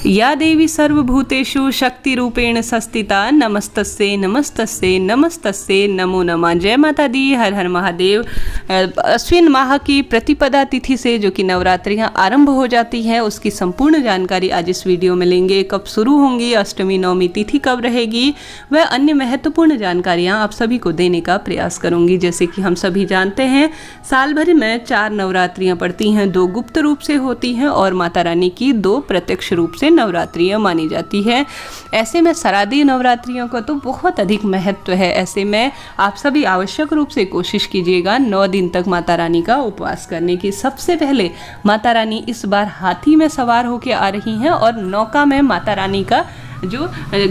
या देवी सर्वभूतेषु शक्तिरूपेण संस्थिता नमस्तस्यै नमस्तस्यै नमस्तस्यै नमो नमः। जय माता दी, हर हर महादेव। अश्विन माह की प्रतिपदा तिथि से जो कि नवरात्रियां आरंभ हो जाती हैं, उसकी संपूर्ण जानकारी आज इस वीडियो में लेंगे। कब शुरू होंगी, अष्टमी नवमी तिथि कब रहेगी, वह अन्य महत्वपूर्ण जानकारियां आप सभी को देने का प्रयास करूंगी। जैसे कि हम सभी जानते हैं, साल भर में 4 नवरात्रियां पड़ती हैं, 2 गुप्त रूप से होती हैं और माता रानी की 2 प्रत्यक्ष रूप से नवरात्रियां मानी जाती है। ऐसे में शारदीय नवरात्रियों का तो बहुत अधिक महत्व है। ऐसे में आप सभी आवश्यक रूप से कोशिश कीजिएगा 9 दिन तक माता रानी का उपवास करने की। सबसे पहले माता रानी इस बार हाथी में सवार होकर आ रही हैं और नौका में माता रानी का जो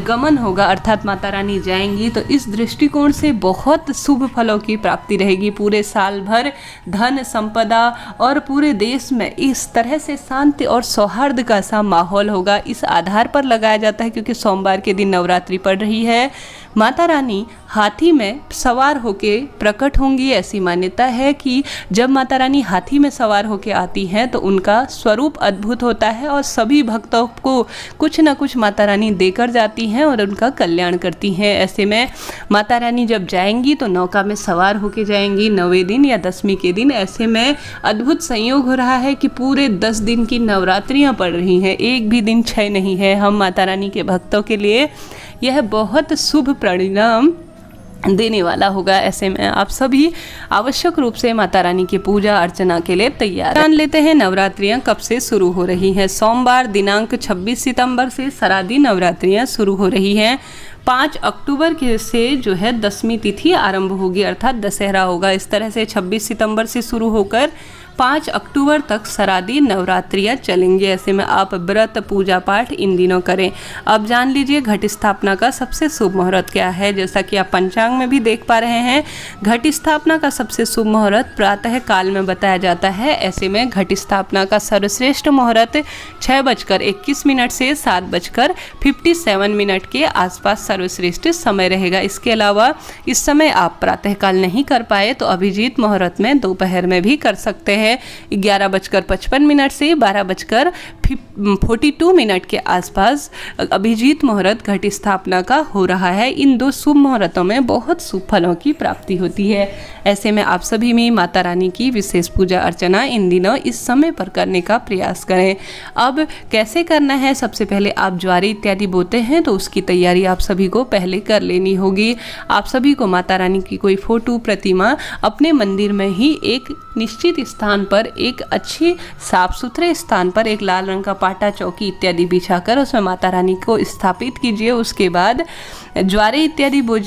गमन होगा, अर्थात माता रानी जाएंगी, तो इस दृष्टिकोण से बहुत शुभ फलों की प्राप्ति रहेगी। पूरे साल भर धन संपदा और पूरे देश में इस तरह से शांति और सौहार्द का सा माहौल होगा। इस आधार पर लगाया जाता है क्योंकि सोमवार के दिन नवरात्रि पड़ रही है, माता रानी हाथी में सवार होके प्रकट होंगी। ऐसी मान्यता है कि जब माता रानी हाथी में सवार होके आती हैं तो उनका स्वरूप अद्भुत होता है और सभी भक्तों को कुछ न कुछ माता रानी देकर जाती हैं और उनका कल्याण करती हैं। ऐसे में माता रानी जब जाएंगी तो नौका में सवार होके जाएंगी 9वें दिन या 10वीं के दिन। ऐसे में अद्भुत संयोग हो रहा है कि पूरे 10 दिन की नवरात्रियां पड़ रही हैं, एक भी दिन क्षय नहीं है। हम माता रानी के भक्तों के लिए यह बहुत शुभ परिणाम देने वाला होगा। ऐसे में आप सभी आवश्यक रूप से माता रानी की पूजा अर्चना के लिए तैयार। जान लेते हैं नवरात्रियां कब से शुरू हो रही हैं। सोमवार दिनांक 26 सितंबर से शारदीय नवरात्रियां शुरू हो रही हैं। 5 अक्टूबर के से जो है 10वीं तिथि आरंभ होगी, अर्थात दशहरा होगा। इस तरह से 26 सितंबर से शुरू होकर 5 अक्टूबर तक शारदीय नवरात्रियां चलेंगे। ऐसे में आप व्रत पूजा पाठ इन दिनों करें। अब जान लीजिए घट स्थापना का सबसे शुभ मुहूर्त क्या है। जैसा कि आप पंचांग में भी देख पा रहे हैं, घट स्थापना का सबसे शुभ मुहूर्त प्रातः काल में बताया जाता है। ऐसे में घट स्थापना का सर्वश्रेष्ठ मुहूर्त 6:21 से 7:57 के आसपास सर्वश्रेष्ठ समय रहेगा। इसके अलावा इस समय आप प्रातः काल नहीं कर पाए तो अभिजीत मुहूर्त में दोपहर में भी कर सकते हैं। 11:55 से 12:42 के आसपास अभिजीत मुहूर्त घट स्थापना का हो रहा है। इन 2 शुभ मुहूर्तों में बहुत शुभ फलों की प्राप्ति होती है। ऐसे में आप सभी में माता रानी की विशेष पूजा अर्चना इन दिनों इस समय पर करने का प्रयास करें। अब कैसे करना है, सबसे पहले आप ज्वारी इत्यादि बोते हैं तो उसकी तैयारी आप सभी को पहले कर लेनी होगी। आप सभी को माता रानी की कोई फोटो प्रतिमा अपने मंदिर में ही एक निश्चित स्थान पर, एक अच्छी साफ सुथरे स्थान पर एक लाल रंग का पाटा, चौकी इत्यादि बिछाकर उसमें माता रानी को स्थापित कीजिए। उसके बाद ज्वारे इत्यादि बो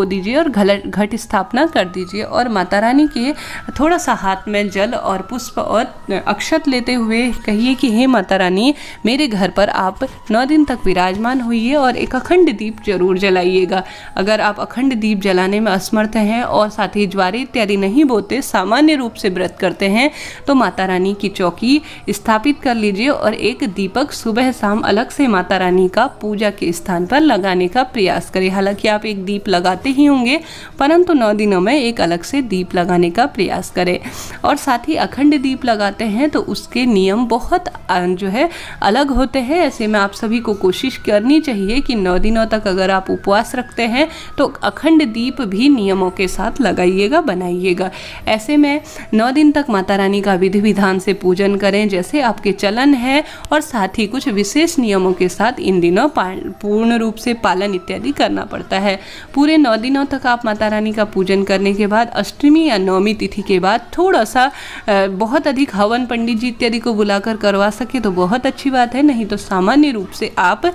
दीजिए और घट स्थापना कर दीजिए और माता रानी के थोड़ा सा हाथ में जल और पुष्प और अक्षत लेते हुए कहिए कि हे माता रानी, मेरे घर पर आप 9 दिन तक विराजमान होइए और एक अखंड दीप जरूर जलाइएगा। अगर आप अखंड दीप जलाने में असमर्थ हैं और साथ ही ज्वारे इत्यादि नहीं बोते, सामान्य रूप से व्रत करते हैं, तो माता रानी की चौकी स्थापित कर लीजिए और एक दीपक सुबह शाम अलग से माता रानी का पूजा के स्थान पर लगाने का प्रयास करें। हालांकि आप एक दीप लगाते ही होंगे, परंतु 9 दिनों में एक अलग से दीप लगाने का प्रयास करें। और साथ ही अखंड दीप लगाते हैं तो उसके नियम बहुत जो है अलग होते हैं। ऐसे में आप सभी को कोशिश करनी चाहिए कि 9 दिनों तक अगर आप उपवास रखते हैं तो अखंड दीप भी नियमों के साथ लगाइएगा, बनाइएगा। ऐसे में 9 दिन तक माता रानी का विधि विधान से पूजन करें जैसे आपके चलन है, और साथ ही कुछ विशेष नियमों के साथ इन दिनों पूर्ण रूप से पालन इत्यादि करना पड़ता है। पूरे 9 दिनों तक आप माता रानी का पूजन करने के बाद अष्टमी या नवमी तिथि के बाद थोड़ा सा बहुत अधिक हवन पंडित जी इत्यादि को बुलाकर करवा सके तो बहुत अच्छी बात है, नहीं तो सामान्य रूप से आप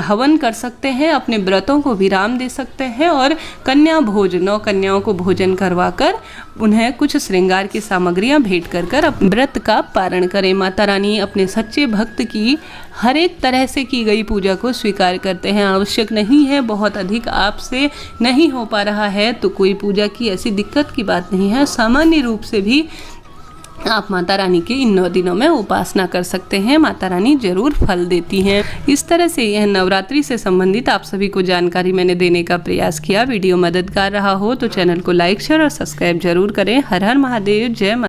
हवन कर सकते हैं, अपने व्रतों को विराम दे सकते हैं और कन्या भोज 9 कन्याओं को भोजन करवाकर उन्हें कुछ श्रृंगार की सामग्रियां भेंट कर अपने व्रत का पारण करें। माता रानी अपने सच्चे भक्त की हर एक तरह से की गई पूजा को स्वीकार करते हैं। आवश्यक नहीं है, बहुत अधिक आपसे नहीं हो पा रहा है तो कोई पूजा की ऐसी दिक्कत की बात नहीं है। सामान्य रूप से भी आप माता रानी के इन 9 दिनों में उपासना कर सकते हैं। माता रानी जरूर फल देती हैं। इस तरह से यह नवरात्रि से संबंधित आप सभी को जानकारी मैंने देने का प्रयास किया। वीडियो मददगार रहा हो तो चैनल को लाइक शेयर और सब्सक्राइब जरूर करें। हर हर महादेव, जय माता।